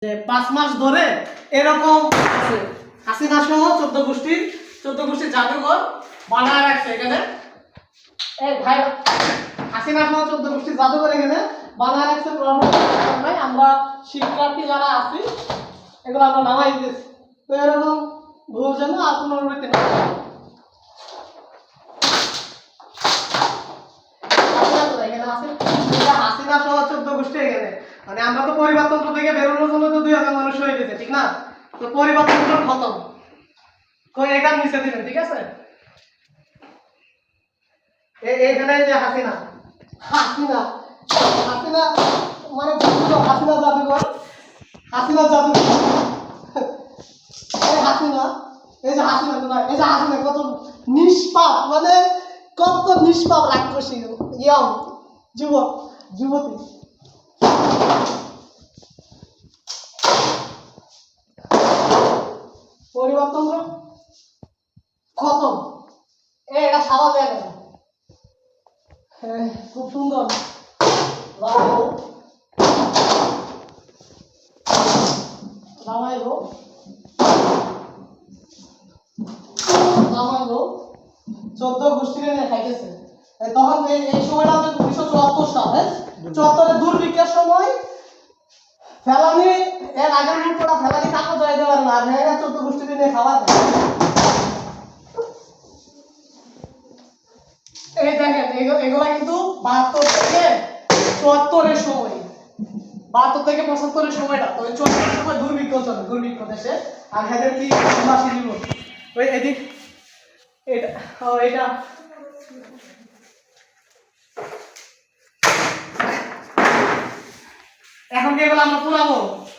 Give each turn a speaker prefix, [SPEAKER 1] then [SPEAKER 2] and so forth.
[SPEAKER 1] যে 5 মাস ধরে এরকম আছে হাসিনা সহ 14 গোষ্ঠীর জাদুঘর বানায় রাখছে এখানে। এই ভাই হাসিনা সহ 14 গোষ্ঠীর জাদুঘর এখানে বানায় রাখছে। আমরা শিক্ষার্থী যারা আছি এগুলো আমরা নামাই দিয়েছি, তো এরকম ভুল যেন আর পুনরাবৃত্তি না হয়। হাসিনা সহ 14 গোষ্ঠী এখানে, মানে আমরা তো পরিবারতন্ত্র থেকে বেরোনোর জন্য তো 2000 মানুষ হয়ে গেছে, ঠিক না? তো পরিবারতন্ত্র খতম, কই এটা মুছে দিবেন, ঠিক আছে? এইখানে যে হাসিনা হাসিনা হাসিনা মানে হাসিনা জাদুঘর, হাসিনা জাদুঘর। এই হাসিনা, এই যে হাসিনা, এই যে হাসিনা কত নিষ্পাপ, মানে কত নিষ্পাপ রাক্ষসী ইয়ং যুবক যুবতী। পরিবর্তন খতম, এটা সারা জায়গা। খুব সুন্দর রামায়ণ 14 গোষ্ঠী নিয়ে খাইতেছে। তখন এই সময়টা হচ্ছে 1974 সাল। 74 দুর্ভিক্ষের সময় ফেলানি এর আগের মুহূর্তটা ফেলানি কাকো জয় দেওয়ার না, হ্যাঁ 14 গোষ্ঠী নিয়ে খাওয়া। এই দেখেন এগুলা কিন্তু 72 থেকে 74 এর সময়, 72 থেকে 75 এর সময়টা, তো 74 এর সময় দুর্ভিক্ষ চলে, দুর্ভিক্ষ দেশে। আর হেদের কি মাসি জীবন ওই এদিক এটা এটা এখন কি এগুলো আমরা পুরাবো?